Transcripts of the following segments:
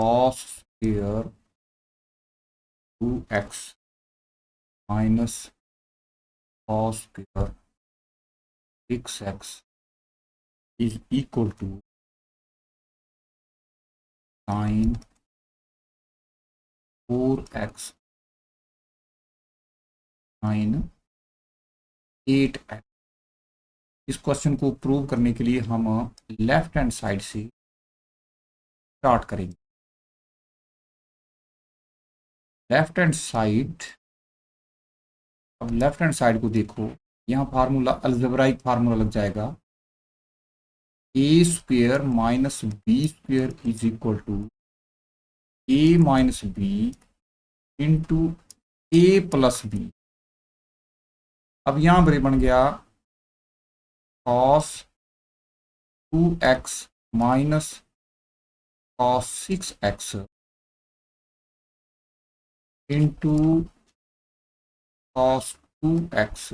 cos square 2x minus cos square 6x is equal to sin 4x sin 8x। इस question को prove करने के लिए हम लेफ्ट हैंड साइड से स्टार्ट करेंगे। लेफ्ट हैंड साइड, अब लेफ्ट हैंड साइड को देखो, यहाँ फार्मूला अलजेब्राइक फार्मूला लग जाएगा, a square minus b square is equal to a minus b into a plus b. अब यहाँ पर बन गया cos 2x minus cos 6x into cos 2x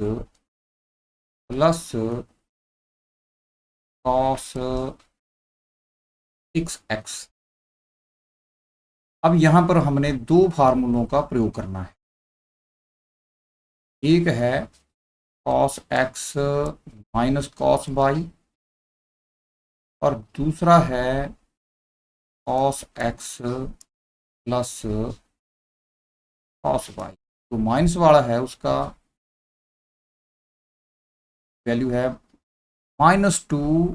plus cos 6x। अब यहां पर हमने दो फार्मूलों का प्रयोग करना है। एक है cos x minus cos y और दूसरा है cos x plus cos y। तो माइनस वाला है उसका वैल्यू है -2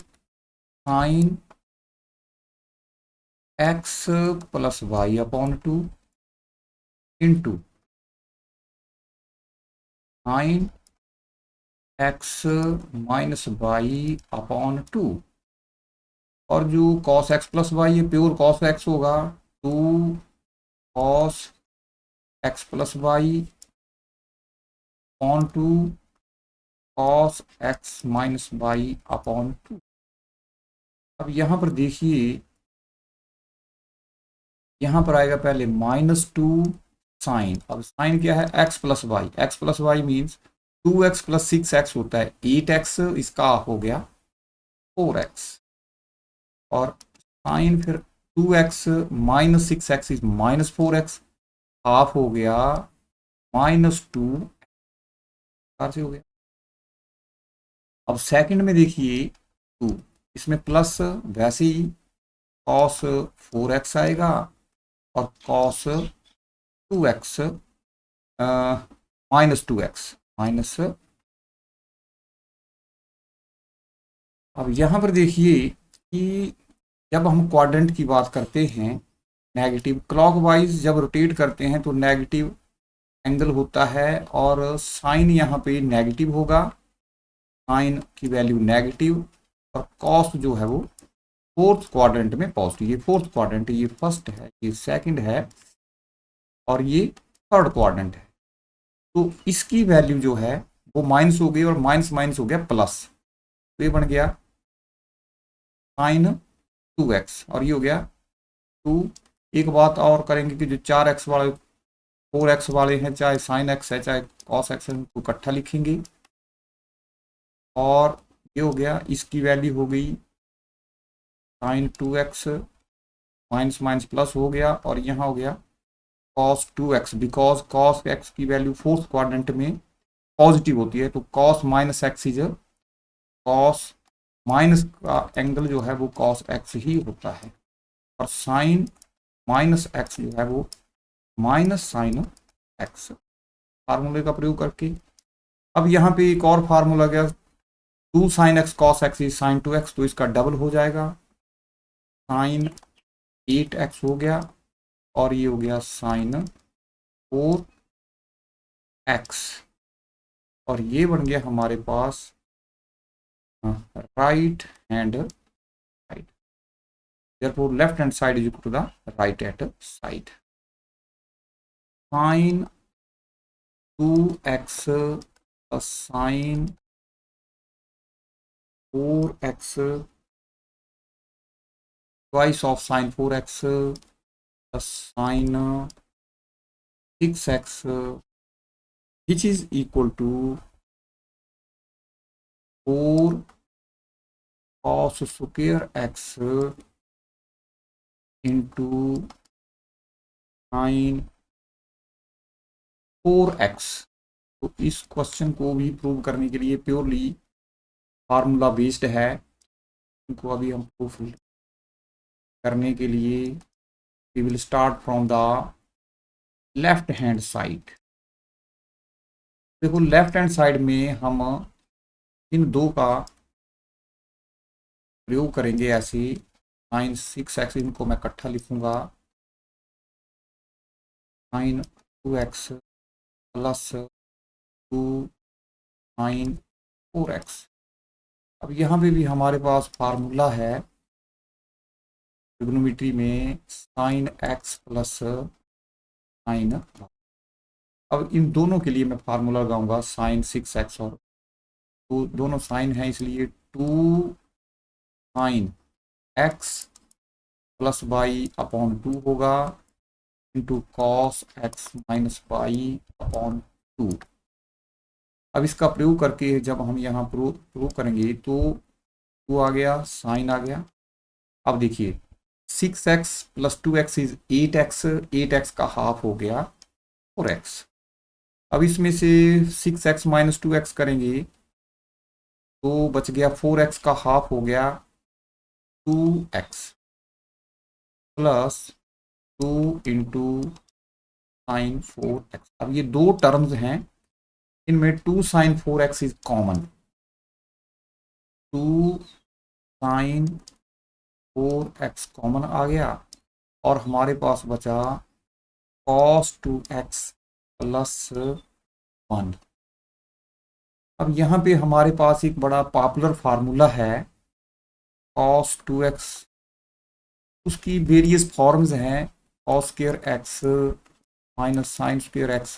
sin x plus y upon 2 into sin x minus y upon 2। और जो cos x प्लस y ये प्योर cos x होगा, 2 cos x plus y upon 2 cos x minus y upon 2। अब यहाँ पर देखिए, यहाँ पर आएगा पहले -2 साइन। अब साइन क्या है, x plus y. X plus y means 2x plus 6x होता है 8x, इसका हो गया 4x। और साइन फिर 2x minus 6x is minus 4x, half हो गया -2 से हो गया। अब सेकंड में देखिए 2, इसमें प्लस वैसे ही cos 4x आएगा और cos 2x minus 2x minus. अब यहाँ पर देखिए कि जब हम क्वाड्रेंट की बात करते हैं, नेगेटिव क्लॉकवाइज जब रोटेट करते हैं तो नेगेटिव एंगल होता है और साइन यहाँ पे नेगेटिव होगा, साइन की वैल्यू नेगेटिव, और कॉस जो है वो फोर्थ क्वाड्रेंट में पॉजिटिव। ये फोर्थ क्वाड्रेंट है, ये फर्स्ट है, ये सेकंड है और ये थर्ड क्वाड्रेंट है। तो इसकी वैल्यू जो है वो माइनस हो गई और माइनस माइनस हो गया प्लस, तो ये बन गया साइन 2x और ये हो गया 2। एक बात और करेंगे कि जो 4x वाले 4x वाले हैं, चाहे साइन x है चाहे कॉस x है, उनको इकट्ठा लिखेंगे। और ये हो गया, इसकी वैल्यू हो गई sign 2x, minus minus plus हो गया और यहाँ हो गया cos 2x, because cos x की वैल्यू फोर्थ क्वाड्रेंट में पॉजिटिव होती है। तो cos minus x is cos minus का एंगल जो है वो cos x ही होता है, और साइन माइनस एक्स जो है वो माइनस साइन x, फार्मूले का प्रयोग करके। अब यहाँ पे एक और फार्मूला गया, 2 sin x cos x is sine 2x, तो इसका डबल हो जाएगा, साइन 8x हो गया और ये हो गया साइन 4x। और ये बन गया हमारे पास right hand side. therefore left hand side is equal to the right hand side। sin 2x plus sin 4x twice of sin 4x plus sin 6x which is equal to 4 cos square x into sine 4x। तो इस question को भी prove करने के लिए purely formula based है, इनको अभी हम प्रूफ करने के लिए we will start from the left hand side. देखो लेफ्ट हैंड साइड में हम इन दो का प्रयोग करेंगे ऐसे, साइन 6x, इनको मैं इकट्ठा लिखूंगा, sign 2x plus 2 sine 4x। अब यहाँ पे भी हमारे पास फार्मूला है ट्रिग्नोमेट्री में, साइन x प्लस साइन। अब इन दोनों के लिए मैं फार्मूला लगाऊंगा साइन 6x, और तो दोनों साइन है इसलिए 2 sine x plus y upon 2 होगा into cos x minus y upon 2। अब इसका प्रयोग करके जब हम यहाँ प्रूव करेंगे तो 2 आ गया, साइन आ गया। अब देखिए 6x plus 2x is 8x, 8x का हाफ हो गया 4x। अब इसमें से 6x माइनस 2x करेंगे तो बच गया 4x का हाफ हो गया 2x plus 2 into sine 4x। अब ये दो टर्म्स हैं, इनमें 2 sine 4x is common, 2 sine 4x common आ गया और हमारे पास बचा cos 2x प्लस 1। अब यहाँ पे हमारे पास एक बड़ा पॉपुलर फार्मूला है cos 2x, उसकी वेरियस फॉर्म्स हैं, cos square x minus sine square x।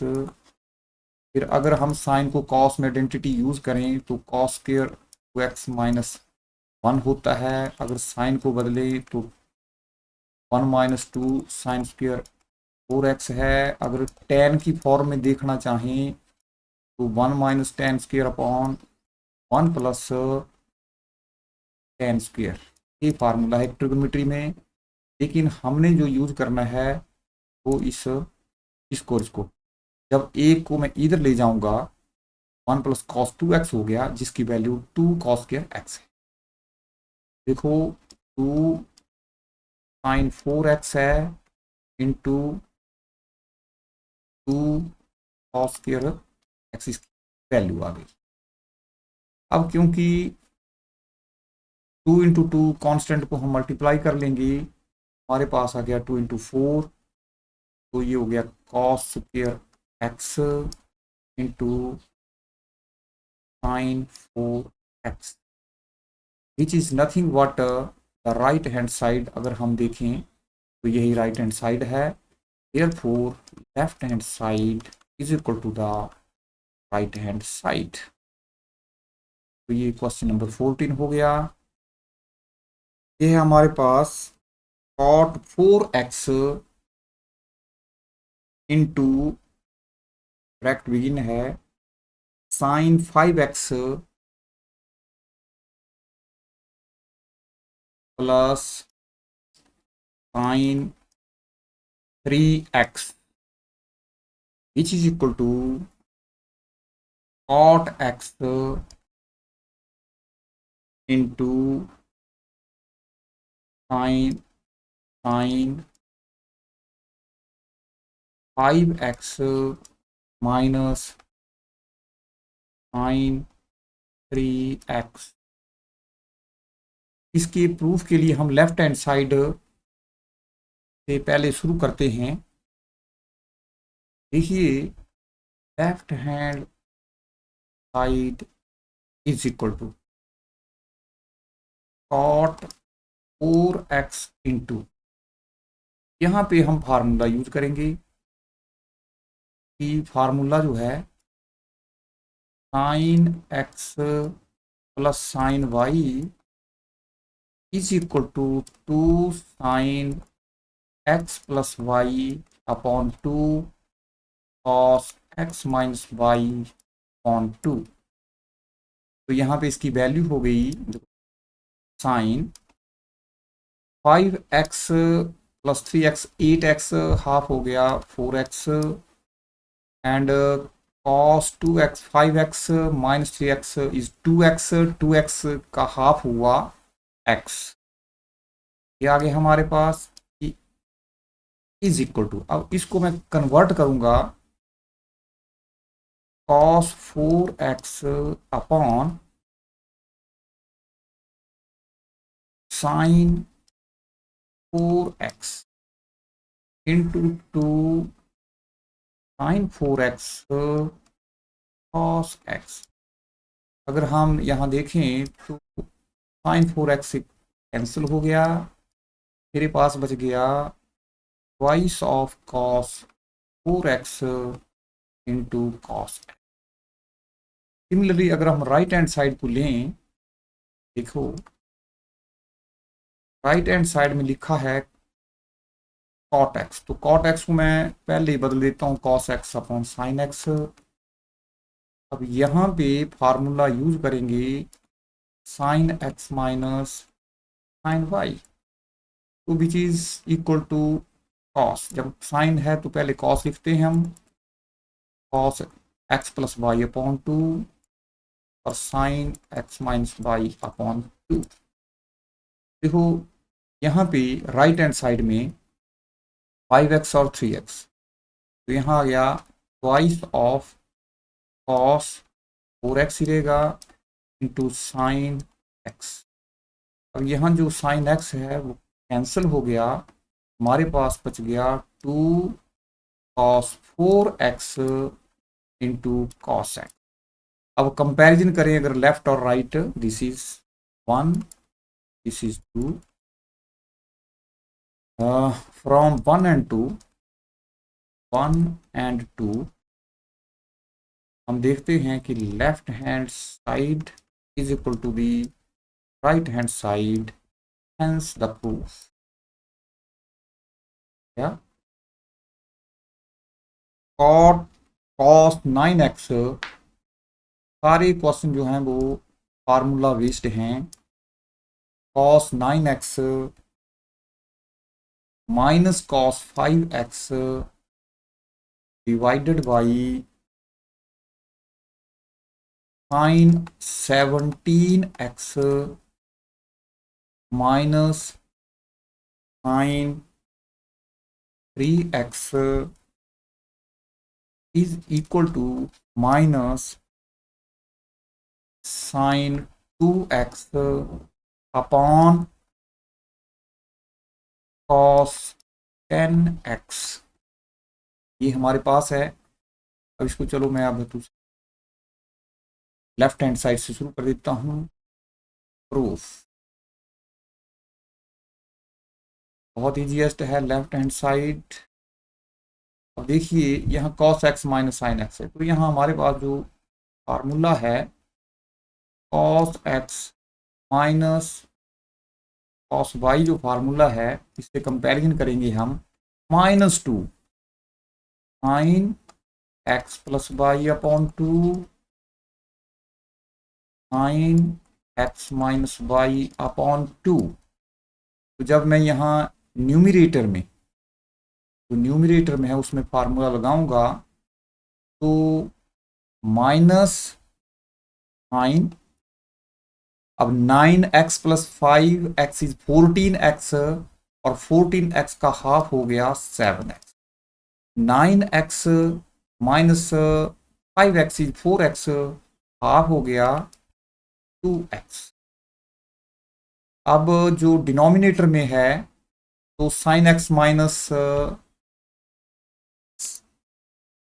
फिर अगर हम साइन को cos में आइडेंटिटी यूज करें तो cos स्क्वायर 2x माइनस 1 होता है, अगर साइन को बदले तो 1 माइनस 2 साइन स्क्वायर 4x है। अगर tan की फॉर्म में देखना चाहें तो 1 minus tan square upon 1 plus tan square, ये फार्मूला है ट्रिग्नोमेट्री में। लेकिन हमने जो यूज करना है वो इसको जब एक को मैं इधर ले जाऊंगा 1 प्लस कॉस 2x हो गया, जिसकी वैल्यू 2 कॉस स्क्वायर x है। देखो 2 साइन 4x है इंटू 2 कॉस स्क्वायर x, इसकी वैल्यू आ गई। अब क्योंकि 2 इंटू 2 कॉन्स्टेंट को हम मल्टीप्लाई कर लेंगे, हमारे पास आ गया 2 इंटू 4, तो ये हो गया cos square x into sine 4x, which is nothing but the right hand side. अगर हम देखें तो यही राइट हैंड साइड है, therefore left hand side is equal to the right hand side. तो ये क्वेश्चन नंबर 14 हो गया। ये है हमारे पास cot 4x into bracket begin है sine 5x plus sine 3x which is equal to cot x into sine 5x minus sine 3x। इसके प्रूफ के लिए हम लेफ्ट हैंड साइड से पहले शुरू करते हैं। देखिए left hand side is equal to cot 4x into, यहाँ पे हम फार्मूला यूज करेंगे कि फार्मूला जो है sine x plus sine y is equal to 2 sine x plus y upon 2 cos x minus y upon 2। तो यहाँ पे इसकी वैल्यू हो गई sign 5x plus 3x 8x half हो गया 4x and cos 2x 5x minus 3x is 2x 2x का half हुआ x। ये आगे हमारे पास इज इक्वल टू, अब इसको मैं कन्वर्ट करूंगा cos 4x upon sin 4x into 2 sin 4x cos x। अगर हम यहाँ देखें तो sin 4x से कैंसिल हो गया, मेरे पास बच गया twice of cos 4x into cos x। Similarly अगर हम राइट हैंड साइड को लें, देखो राइट हैंड साइड में लिखा है cot x, तो cot x को मैं पहले ही बदल देता हूँ cos x upon sin x। अब यहाँ पे फार्मूला यूज करेंगे sin x minus sin y, तो which is equal to cos। जब sin है तो पहले cos लिखते हैं हम, cos x plus y upon 2 और sin x minus y upon 2। देखो यहाँ पे राइट हैंड साइड में 5x और 3x, तो यहाँ आ गया ट्वाइस ऑफ cos 4x ही रहेगा इंटू साइन x। अब यहाँ जो साइन x है वो कैंसिल हो गया, हमारे पास बच गया 2 cos 4x into cos x। अब कंपैरिजन करें अगर लेफ्ट और right, this is 1 this is 2, from 1 and 2 1 and 2 हम देखते हैं कि left hand side is equal to the right hand side, hence the proof. क्या cot cos 9x, सारे क्वेश्चन जो हैं वो फार्मूला बेस्ड हैं। cos 9x minus cos 5x divided by sin 17x minus sin 3x is equal to minus sin 2x upon cos 10x। ये हमारे पास है। अब इसको चलो मैं अब लेफ्ट हैंड साइड से शुरू कर देता हूँ। प्रूफ बहुत ईजीएस्ट है, लेफ्ट हैंड साइड। अब देखिए यहाँ cos x minus sine x है, तो यहाँ हमारे पास जो फार्मूला है cos x minus cos y, जो फार्मूला है इससे कंपैरिजन करेंगे हम, -2 sin x plus y upon 2 sin x minus y upon 2। तो जब मैं यहाँ न्यूमिरेटर में, जो न्यूमिरेटर में है उसमें फार्मूला लगाऊंगा तो माइनस साइन, अब 9x plus 5x is 14x और 14x का हाफ हो गया 7x। 9x minus 5x is 4x, half हो गया 2x। अब जो डिनोमिनेटर में है तो sine x minus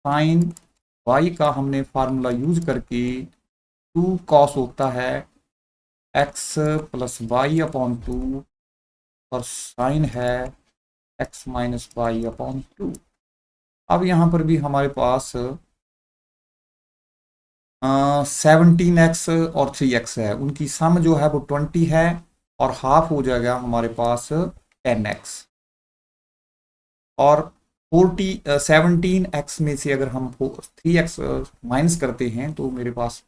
sine y का हमने फार्मूला यूज करके 2 cos होता है x प्लस वाई अपॉन 2 और साइन है x माइनस वाई अपॉन 2। अब यहाँ पर भी हमारे पास 17x और 3x है, उनकी सम जो है वो 20 है और हाफ हो जाएगा हमारे पास 10x। और 17x में से अगर हम 3x माइनस करते हैं तो मेरे पास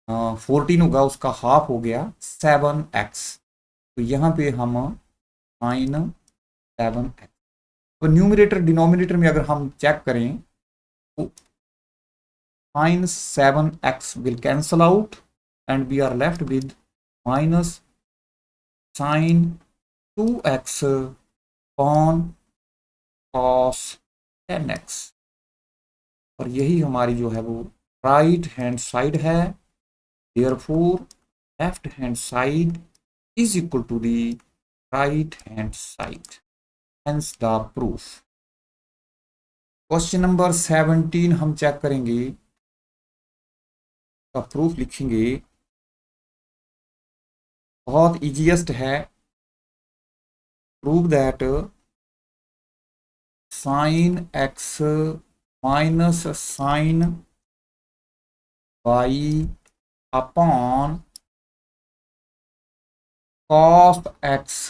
14 होगा, उसका हाफ हो गया 7x। तो यहाँ पे हम साइन 7x। तो न्यूमरेटर डिनोमिनेटर में अगर हम चेक करें तो sin 7x will cancel out and we are left with minus sin 2x upon cos 10x। और यही हमारी जो है वो राइट हैंड साइड है। Therefore left hand side is equal to the right hand side, hence the proof. Question number 17 हम check करेंगे, का प्रूफ लिखेंगे। बहुत इजीएस्ट है। Prove that sine x minus sine y upon cos x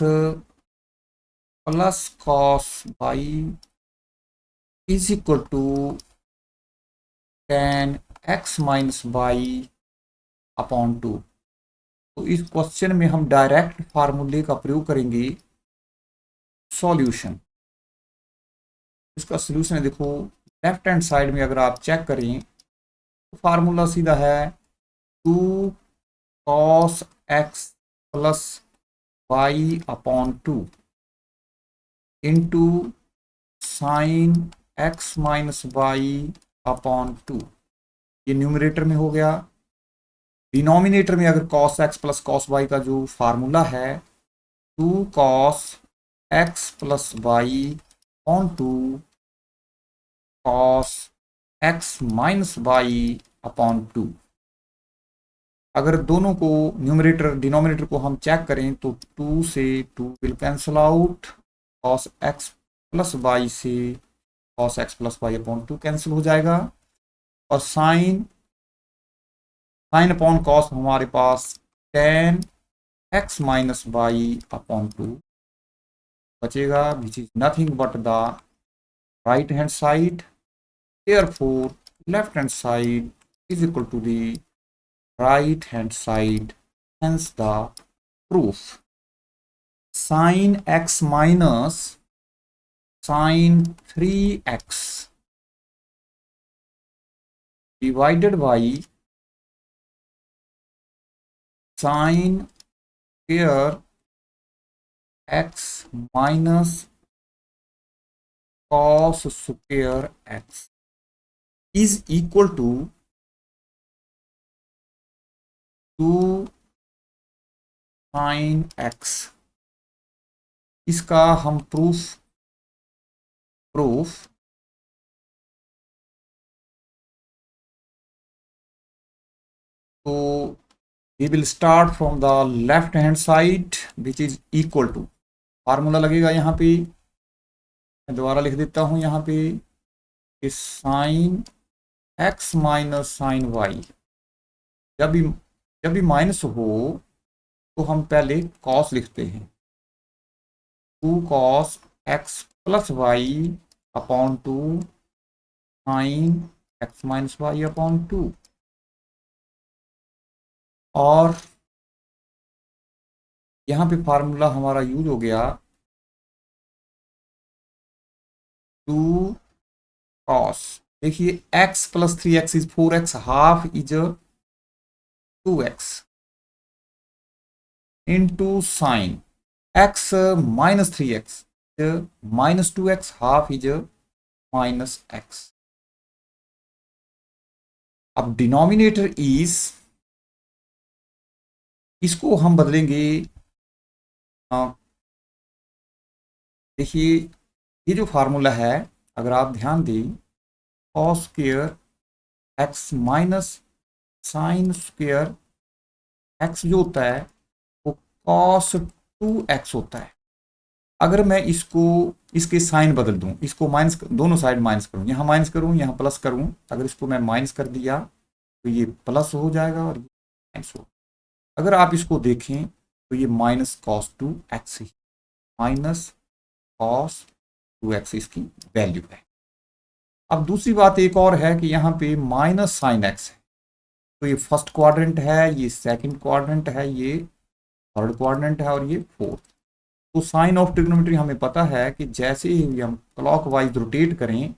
plus cos y is equal to tan x minus y upon 2। तो इस question में हम डायरेक्ट फार्मूले का प्रयोग करेंगे। सॉल्यूशन, इसका सॉल्यूशन है, देखो लेफ्ट हैंड साइड में अगर आप चेक करें तो फार्मूला सीधा है 2 cos x plus y upon 2 into sine x minus y upon 2। ये न्यूमरेटर में हो गया। डिनोमिनेटर में अगर cos x plus cos y का जो फार्मूला है 2 cos x plus y upon 2 cos x minus y upon 2। अगर दोनों को न्यूमरेटर डिनोमिनेटर को हम चेक करें तो 2 से 2 will cancel out, cos x plus y से cos x plus y upon 2 cancel हो जाएगा, और साइन अपॉन कॉस हमारे पास tan x minus y upon 2 बचेगा, which is nothing but the right hand side. Therefore, left hand side is equal to the right hand side, hence the proof. Sin x minus sin 3x divided by sin square x minus cos square x is equal to 2 sin x। इसका हम proof तो we will start from the left hand side which is equal to, formula लगेगा यहाँ पे, मैं दोबारा लिख देता हूँ यहाँ पे, इस sine x minus sine y, जब भी माइनस हो तो हम पहले कॉस लिखते हैं, 2 cos x plus y upon 2 sine x minus y upon 2। और यहाँ पे फार्मूला हमारा यूज हो गया 2 cos, देखिए x plus 3x is 4x, half is 2x into sine x minus 3x minus 2x, half is minus x। अब denominator is, इसको हम बदलेंगे, देखिए ये जो फार्मूला है अगर आप ध्यान दें, cos square x minus sine square x जो होता है वो कॉस 2x होता है। अगर मैं इसको इसके साइन बदल दूं, इसको माइनस, दोनों साइड माइनस करूं, यहाँ माइनस करूं यहाँ प्लस करूं, अगर इसको मैं माइनस कर दिया तो ये प्लस हो जाएगा और ये माइनस हो। अगर आप इसको देखें तो ये माइनस कॉस 2x ही, माइनस कॉस 2x इसकी वैल्यू है। अब दूसरी बात एक और है कि यहाँ पे माइनस साइन x है, तो ये फर्स्ट क्वाड्रेंट है, ये सेकंड क्वाड्रेंट है, ये थर्ड क्वाड्रेंट है और ये फोर्थ। तो साइन ऑफ ट्रिग्नोमेट्री हमें पता है कि जैसे ही हम क्लॉकवाइज रोटेट करें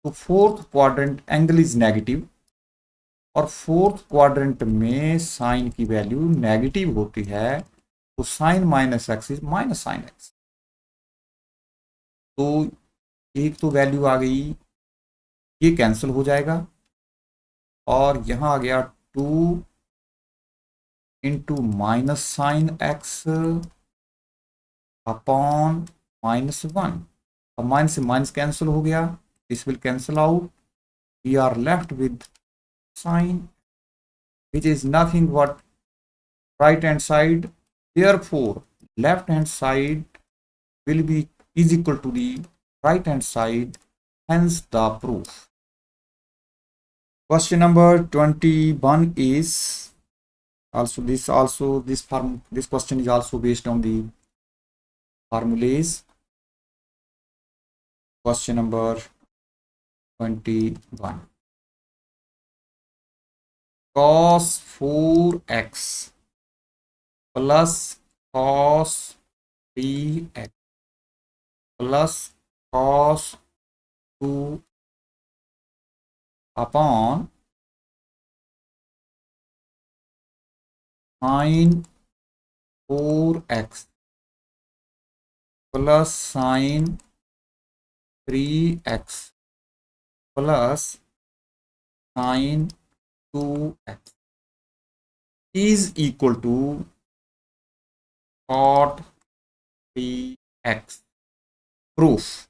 तो fourth quadrant angle is negative, और फोर्थ क्वाड्रेंट में साइन की वैल्यू नेगेटिव होती है, तो sine minus x is minus sine x. तो एक तो वैल्यू आ गई, ये कैंसिल हो जाएगा, और यहां आ गया 2 into minus sine x upon -1। अब माइनस से माइनस कैंसिल हो गया, this will cancel out, we are left with sine which is nothing but right hand side, therefore left hand side will be is equal to the right hand side, hence the proof. Question number 21 is this question is also based on the formulas. Question number 21, cos 4x plus cos 3x plus cos 2 upon sin 4x plus sin 3x plus sin 2x is equal to cot 3x. Proof.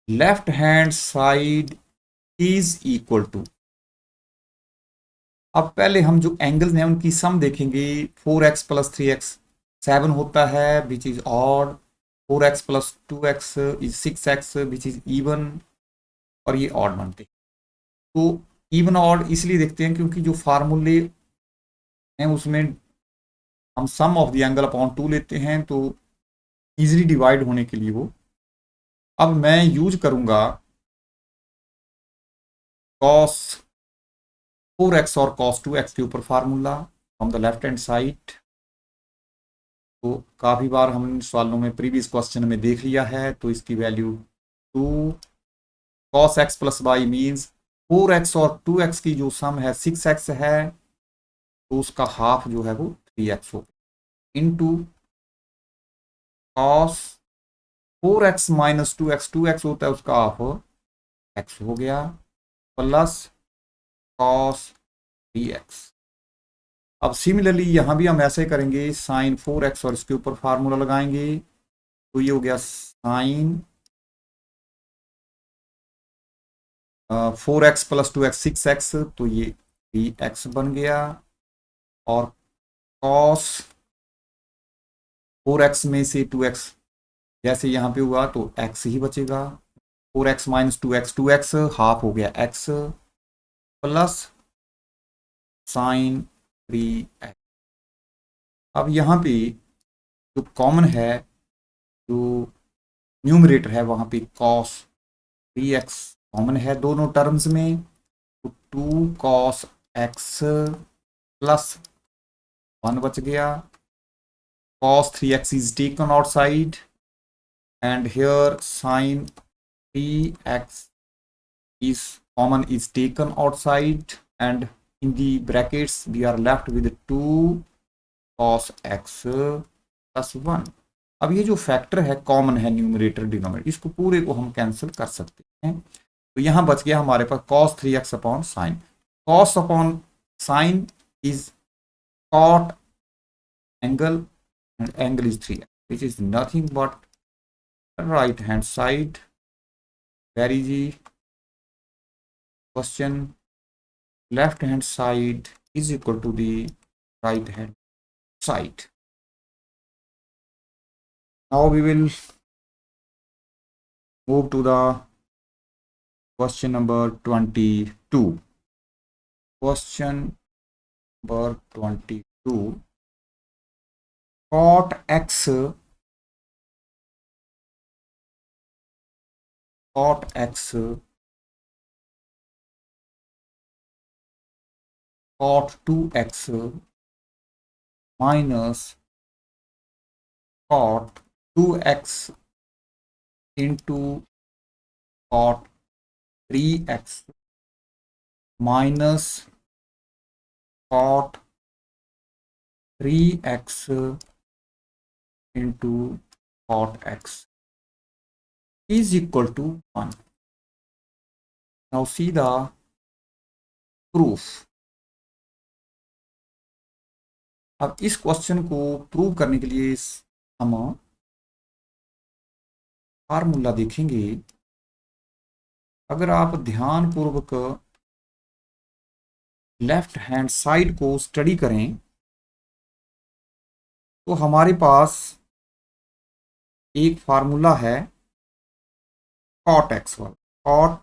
Left hand side is equal to, अब पहले हम जो angles हैं उनकी सम देखेंगे। 4x plus 3x 7 होता है which is odd, 4x plus 2x is 6x which is even, और ये ऑड बनते हैं। तो इवन ऑड इसलिए देखते हैं क्योंकि जो फार्मूले हैं उसमें हम सम ऑफ द एंगल अपॉन 2 लेते हैं, तो इजीली डिवाइड होने के लिए वो, अब मैं यूज करूंगा cos 4x और cos 2x के ऊपर formula from the left hand side. तो काफी बार हम सवालों में प्रीवियस क्वेश्चन में देख लिया है, तो इसकी value 2 cos x plus y means 4x और 2x की जो सम है 6x है, तो उसका हाफ जो है वो 3x हो, into cos 4x minus 2x होता है उसका हाफ x हो गया, प्लस cos 3x। अब सिमिलरली यहां भी हम ऐसे करेंगे, साइन 4x और इसके ऊपर फार्मूला लगाएंगे, तो ये हो गया sign 4x plus 2x 6x, तो ये 3x बन गया, और cos 4x में से 2x जैसे यहाँ पे हुआ तो x ही बचेगा, 4x माइनस 2x हाफ हो गया x, प्लस साइन 3x। अब यहाँ पे जो कॉमन है, जो न्यूमरेटर है वहां पे cos 3x कॉमन है दोनों टर्म्स में, तो 2 cos x प्लस 1 बच गया, cos 3x is taken outside, and here sin 3x is common is taken outside, and in the brackets we are left with 2 cos x plus 1। अब ये जो factor है कॉमन है numerator denominator, इसको पूरे को हम कैंसिल कर सकते हैं, तो यहां बच गया हमारे पास cos 3x upon sine, cos upon sine is cot angle, and angle is 3x, which is nothing but right hand side. Very easy question, left hand side is equal to the right hand side. Now we will move to the question number 22. Question number 22, cot x plus 1 upon cot 2x minus cot 2x into cot 3x minus cot 3x into cot x is equal to 1. Now see the proof. अब इस question को prove करने के लिए हम formula देखेंगे। अगर आप ध्यानपूर्वक लेफ्ट हैंड साइड को स्टडी करें तो हमारे पास एक फार्मूला है cot x वाला। cot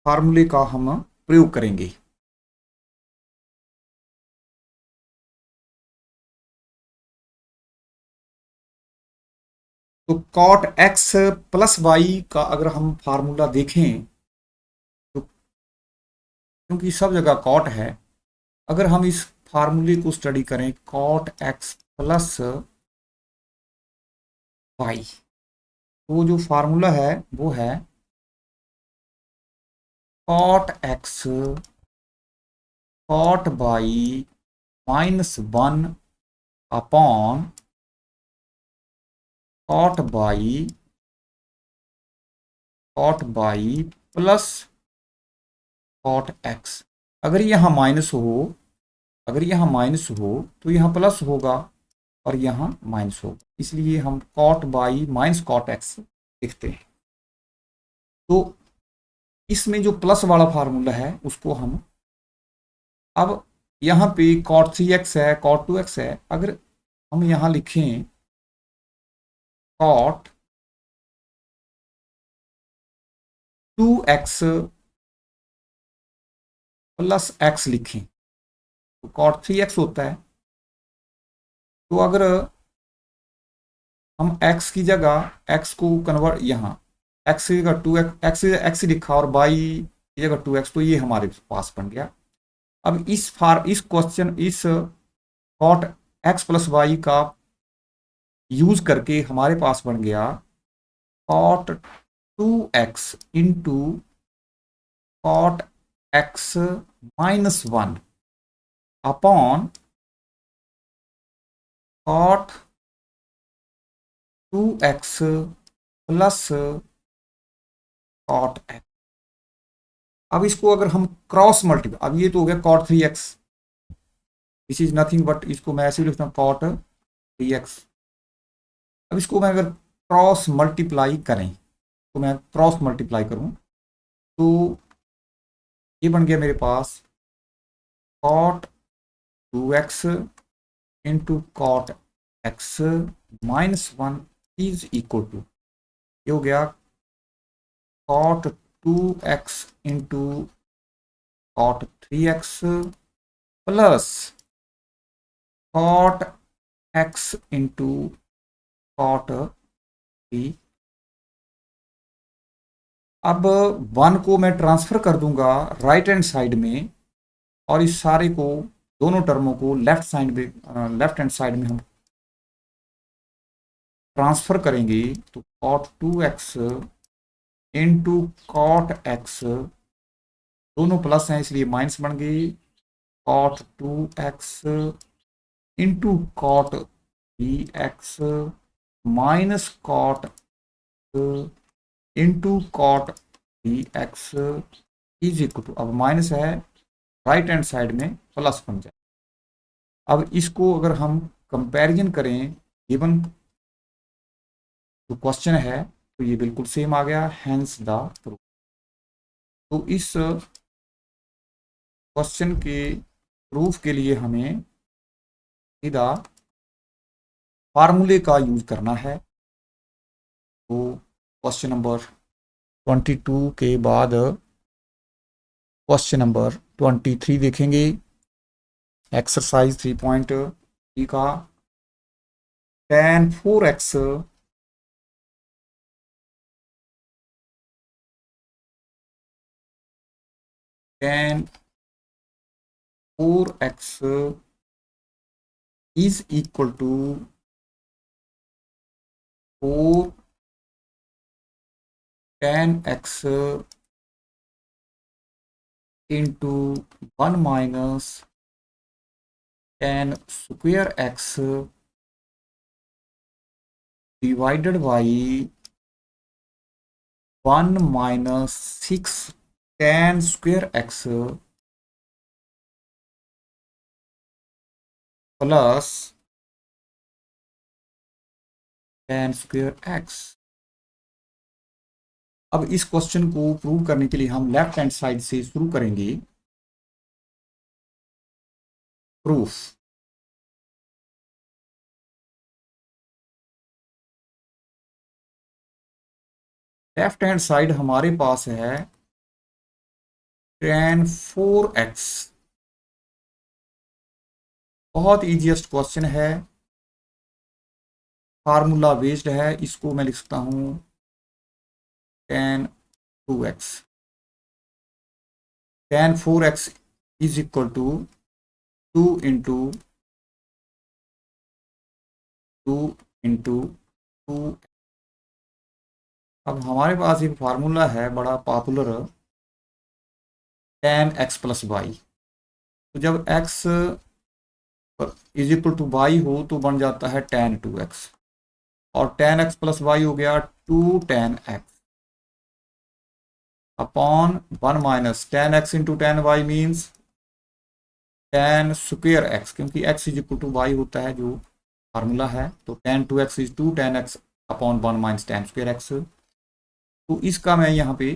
फार्मूले का हम प्रयोग करेंगे। तो cot x प्लस y का अगर हम फार्मूला देखें तो क्योंकि सब जगह cot है, अगर हम इस फार्मूले को स्टडी करें cot x प्लस y, तो जो फार्मूला है वो है cot x cot y minus 1 upon cot y plus cot x। अगर यहाँ माइनस हो, अगर यहाँ माइनस हो तो यहाँ प्लस होगा और यहाँ माइनस होगा, इसलिए हम cot y minus cot x लिखते हैं। तो इसमें जो प्लस वाला फार्मूला है उसको हम, अब यहाँ पे cot 3x है, cot 2x है, अगर हम यहाँ लिखें cot 2x प्लस x लिखें तो cot 3x होता है। तो अगर हम x की जगह x को कन्वर्ट, यहाँ x की जगह 2x, x लिखा और y की जगह 2x, तो ये हमारे पास बन गया। अब इस क्वेश्चन, इस cot x प्लस y का यूज करके हमारे पास बन गया cot 2x into cot x minus 1 upon cot 2x plus cot x। अब इसको अगर हम क्रॉस मल्टीप्लाई, अब ये तो हो गया cot 3x, this is nothing but, इसको मैं ऐसे लिखता हूँ cot 3x। अब इसको मैं अगर क्रॉस मल्टीप्लाई करें, तो मैं क्रॉस मल्टीप्लाई करूं तो ये बन गया मेरे पास cot 2x into cot x minus 1 is equal to, ये हो गया cot 2x into cot 3x plus cot x into cot 3। अब 1 को मैं ट्रांसफर कर दूंगा राइट हैंड साइड में और इस सारे को, दोनों टर्मों को लेफ्ट हैंड साइड में हम ट्रांसफर करेंगे। तो cot 2x into cot x, दोनों प्लस हैं इसलिए माइनस बन गई, cot 2x into cot 3x minus cot into cot 3x is equal to, अब माइनस है राइट हैंड साइड में प्लस बन जाए। अब इसको अगर हम कंपैरिजन करें गिवन जो क्वेश्चन है तो ये बिल्कुल सेम आ गया, हैंस द प्रूफ। तो इस क्वेश्चन के प्रूफ के लिए हमें सीधा फार्मूले का यूज करना है। तो क्वेश्चन नंबर 22 के बाद क्वेश्चन नंबर 23 देखेंगे, एक्सरसाइज 3.3 का tan 4x tan 4x is equal to 4 tan x into 1 minus tan square x divided by 1 minus 6 tan square x plus tan square x। अब इस क्वेश्चन को प्रूव करने के लिए हम लेफ्ट हैंड साइड से शुरू करेंगे। प्रूफ लेफ्ट हैंड साइड हमारे पास है tan 4x। बहुत इजीएस्ट क्वेश्चन है, फार्मूला बेस्ड है। इसको मैं लिख सकता हूं tan 2x। tan 4x is equal to 2 into 2 into 2। अब हमारे पास एक फार्मूला है बड़ा popular, tan x plus y. तो जब x is equal to y हो तो बन जाता है tan 2x, और tan x प्लस वाई हो गया 2 tan x upon 1 minus tan x into tan y means tan square x, क्योंकि x is equal to y होता है जो फार्मूला है। तो tan 2x इज 2 tan x upon 1 minus tan square x। तो इसका मैं यहाँ पे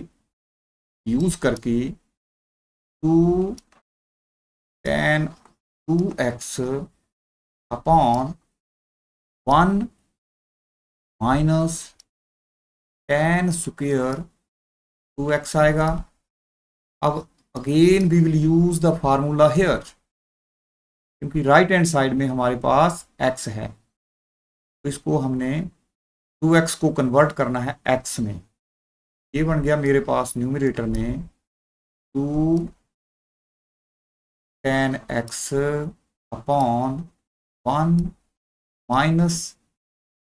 यूज करके 2 tan 2x upon 1 minus tan square 2x आएगा। अब again we will use the formula here, क्योंकि राइट हैंड साइड में हमारे पास x है, तो इसको हमने 2x को कन्वर्ट करना है x में। ये बन गया मेरे पास न्यूमरेटर में 2 tan x upon 1 minus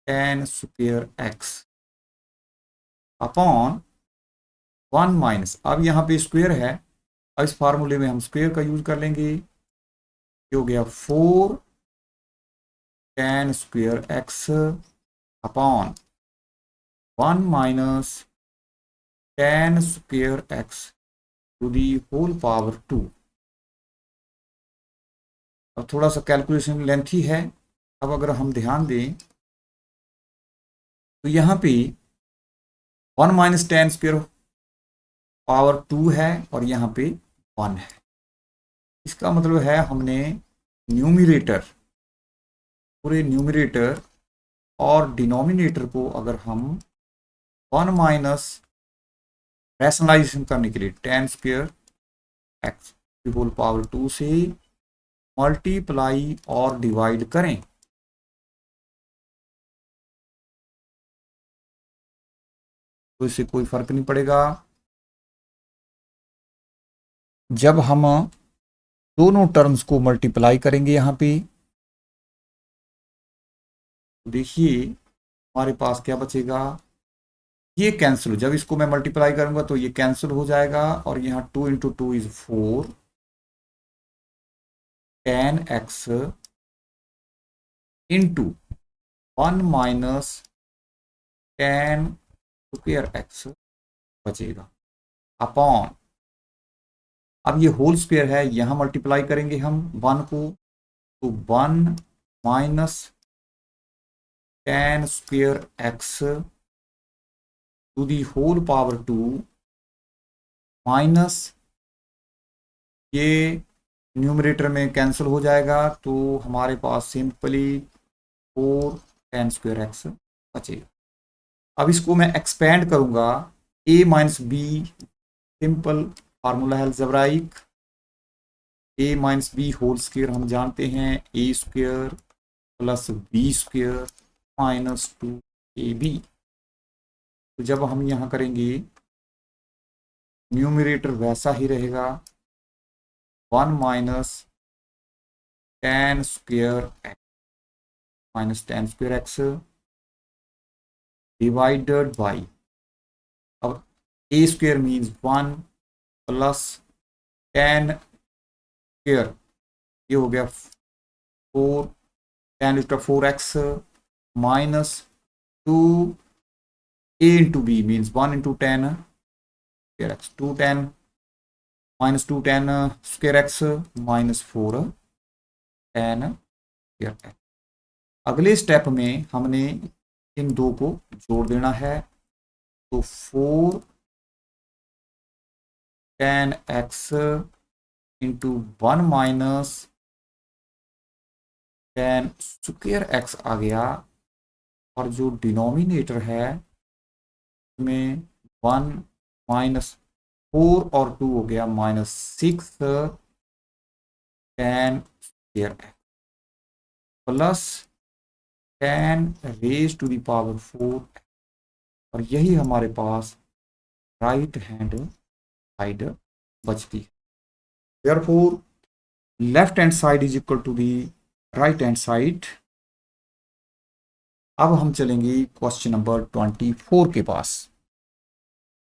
tan square x upon 1 minus, अब यहाँ पे स्क्वेयर है, अब इस फार्मूले में हम स्क्वेयर का यूज कर लेंगे। ये हो गया 4 tan square x upon 1 minus tan square x to the whole power 2। अब थोड़ा सा कैलकुलेशन लेंथी है। अब अगर हम ध्यान दें तो यहाँ पे 1 माइनस tan स्क्वेयर पावर 2 है और यहाँ पे 1 है। इसका मतलब है हमने न्यूमरेटर, पूरे न्यूमरेटर और डिनोमिनेटर को अगर हम 1 माइनस रैशनलाइजेशन करने के लिए tan स्क्वेयर x की होल पावर 2 से मल्टीप्लाई और डिवाइड करें तो इससे कोई फर्क नहीं पड़ेगा। जब हम दोनों टर्म्स को मल्टीप्लाई करेंगे यहाँ पे, देखिए हमारे पास क्या बचेगा, ये कैंसिल, जब इसको मैं मल्टीप्लाई करूंगा तो ये कैंसिल हो जाएगा, और यहाँ 2 into 2 is 4 tan x into 1 minus tan square x बचेगा अपॉन, अब ये होल स्क्वेयर है, यहां मल्टीप्लाई करेंगे हम 1 को, तो 1 minus tan square x to the whole power 2 minus, ये न्यूमरेटर में कैंसिल हो जाएगा, तो हमारे पास सिंपली 4 tan स्क्वेयर x बचेगा। अब इसको मैं एक्सपेंड करूंगा, a minus b, simple formula है algebraic, a minus b whole square हम जानते हैं a square plus b square minus 2ab। तो जब हम यहाँ करेंगे न्यूमरेटर वैसा ही रहेगा, 1 minus tan square x minus tan square x divided by, अब a square means 1 plus tan square, ये हो गया 4 tan इसका 4x minus 2 a into b means 1 into tan square x, 2 tan minus 2 tan square x minus 4 tan square x. अगले step में हमने इन दो को जोड़ देना है, तो 4 tan x into 1 minus tan square x आ गया, और जो डिनोमिनेटर है में 1 माइनस 4 और 2 हो गया minus 6 tan square x plus tan raise to the power 4, और यही हमारे पास राइट हैंड साइड बचती है। Therefore left hand side is equal to the right hand side. अब हम चलेंगे क्वेश्चन नंबर 24 के पास।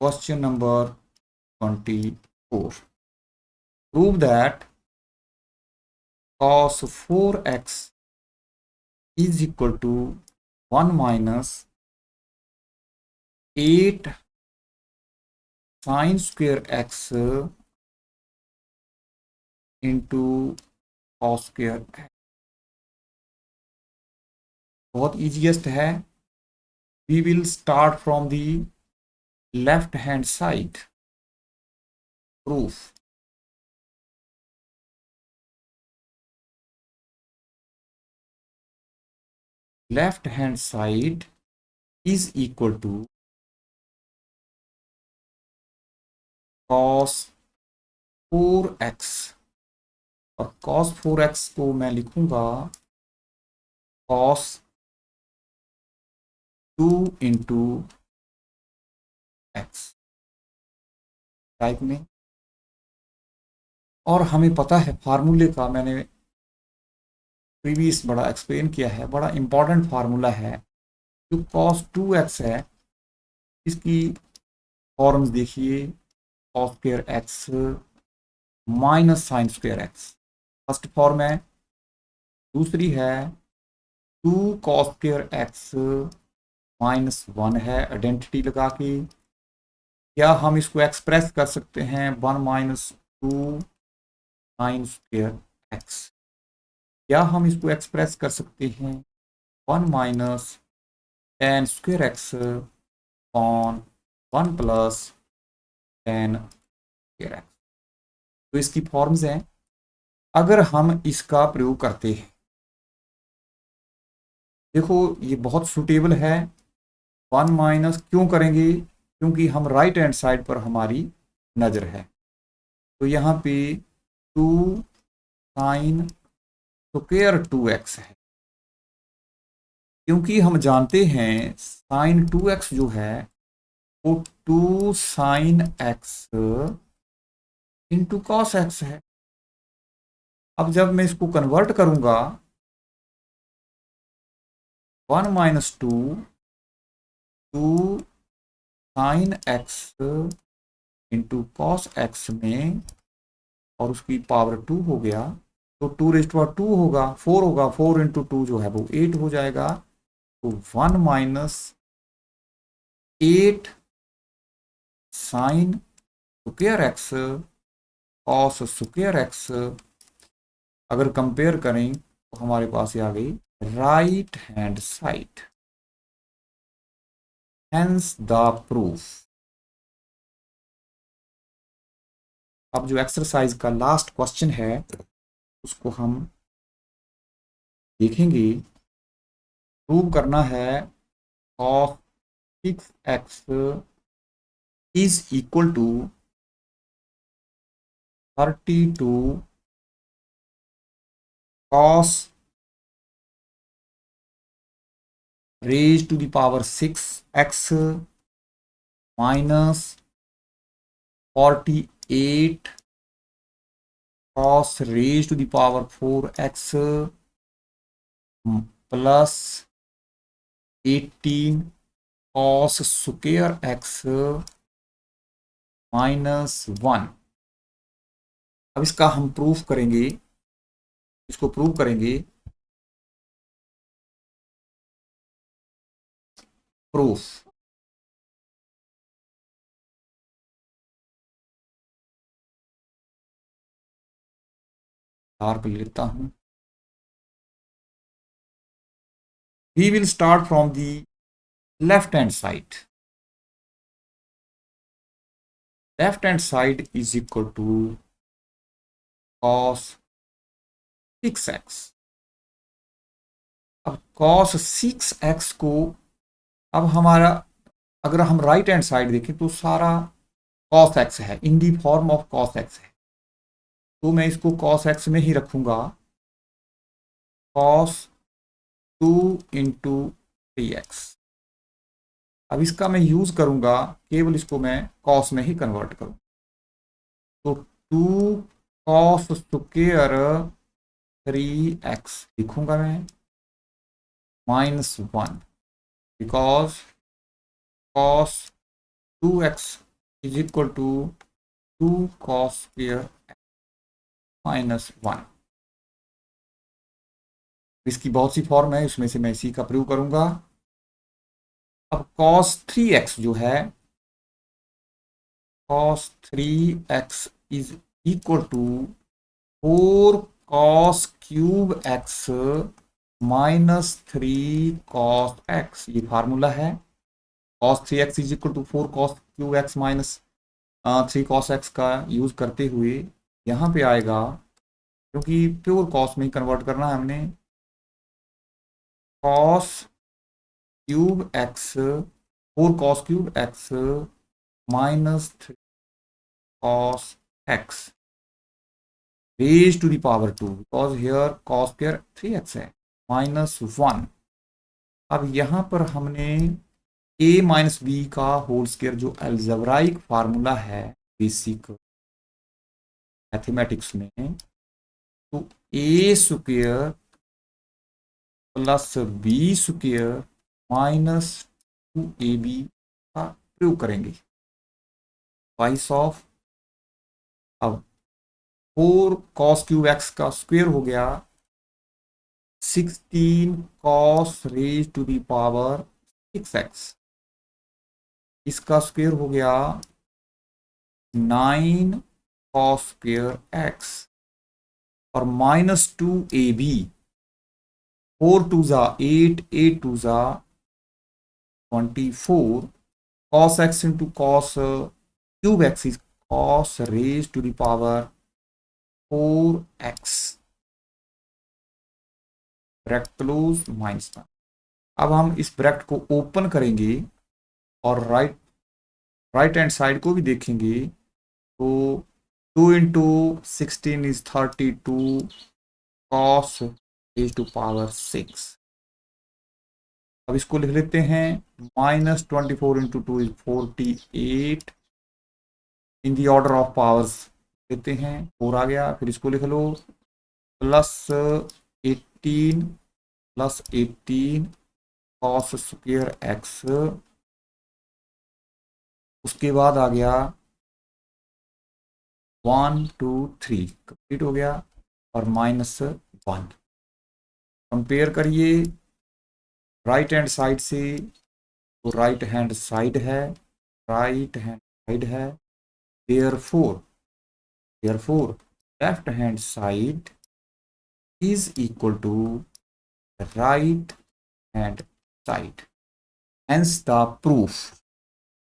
Question number 24, prove that cos 4x is equal to 1 minus 8 sin square x into cos square x। बहुत easiest है। We will start from the left hand side. Proof, left hand side is equal to cos 4x, और cos 4x को मैं लिखूंगा cos 2 into x type में। और हमें पता है फार्मूले का, मैंने प्रीवियस बड़ा एक्सप्लेन किया है, बड़ा इंपॉर्टेंट फार्मूला है। जो cos 2x है इसकी फॉर्म्स देखिए, cos square x minus sine square x first form है, दूसरी है 2 cos स्क्वायर एक्स माइनस 1 है आइडेंटिटी लगा के। क्या हम इसको एक्सप्रेस कर सकते हैं 1 माइनस 2 साइन स्क्वायर एक्स, या हम इसको एक्सप्रेस कर सकते हैं 1 minus tan square x on 1 plus tan square x. तो इसकी फॉर्म्स हैं। अगर हम इसका प्रयोग करते हैं, देखो ये बहुत सुटेबल है। 1 माइनस क्यों करेंगे, क्योंकि हम राइट हैंड साइड पर हमारी नज़र है। तो यहाँ पे 2 साइन स्क्वायर 2x है, क्योंकि हम जानते हैं साइन 2x जो है वो 2 sine x into cos x है। अब जब मैं इसको कन्वर्ट करूंगा 1 minus 2 sine x into cos x में, और उसकी पावर 2 हो गया, तो 2 रेज़ टू पावर 2 होगा, 4 होगा, 4 इंटू 2 जो है वो 8 हो जाएगा। तो 1 minus 8 sine square x cos square x, अगर कंपेयर करें तो हमारे पास ये आ गई right hand side. Hence the proof. अब जो एक्सरसाइज का लास्ट क्वेश्चन है उसको हम देखेंगे। प्रूव करना है cos 6x is equal to 32 cos raise to the power 6x minus 48 cos raised to the power 4x plus 18 cos square x minus 1। अब इसका हम प्रूफ करेंगे, इसको प्रूव करेंगे। प्रूफ डार्क लेता हूं। We will start from the left hand side. Left hand side is equal to cos 6x। अब cos 6x को अब हमारा अगर हम राइट हैंड साइड देखें तो सारा cos x है, in the form of cos x है, तो मैं इसको cos x में ही रखूंगा। cos 2 into 3x। अब इसका मैं यूज करूंगा, केवल इसको मैं cos में ही कन्वर्ट करूं, तो 2 cos स्क्वायर 3x लिखूंगा मैं minus 1, because cos 2x is equal to 2 cos square minus 1। इसकी बहुत सी फॉर्म है, उसमें से मैं इसी का प्रयोग करूंगा। अब cos 3x जो है, cos 3x is equal to 4 cos cube x minus 3 cos x, ये फार्मूला है। cos 3x is equal to 4 cos cube x minus 3 cos x का यूज करते हुए यहाँ पे आएगा, क्योंकि प्योर cos में ही कन्वर्ट करना है हमने, cos cube x 4 cos cube x minus 3 cos x raise to the power 2, because here cos square 3x है, माइनस 1। अब यहाँ पर हमने a माइनस बी का होल स्क्वायर जो अलजेब्राइक फार्मूला है बेसिक मैथमेटिक्स में, तो a square plus b square minus 2ab का प्रयोग करेंगे, ट्वाइस ऑफ। अब 4 cos क्यूब x का स्क्वायर हो गया 16 cos raise to the power 6x, इसका स्क्वायर हो गया 9 cos स्क्वायर x और माइनस 2ab, 4 2 जा 8, 8 2 जा 24 cos x into cos cube x is cos raise to the power 4x, bracket close minus 1। अब हम इस ब्रैकेट को ओपन करेंगे और राइट हैंड साइड को भी देखेंगे, तो 2 इंटू 16 is 32 cos raise to power 6। अब इसको लिख लेते हैं, minus 24 into 2 is 48, in the order of powers लेते हैं, 4 आ गया। फिर इसको लिख लो plus 18 plus 18 cos square x, उसके बाद आ गया 1 2 3 कंप्लीट हो गया और माइनस 1। कंपेयर करिए राइट हैंड साइड से, तो राइट हैंड साइड है, राइट हैंड साइड है, therefore left hand side is equal to right hand side, hence the proof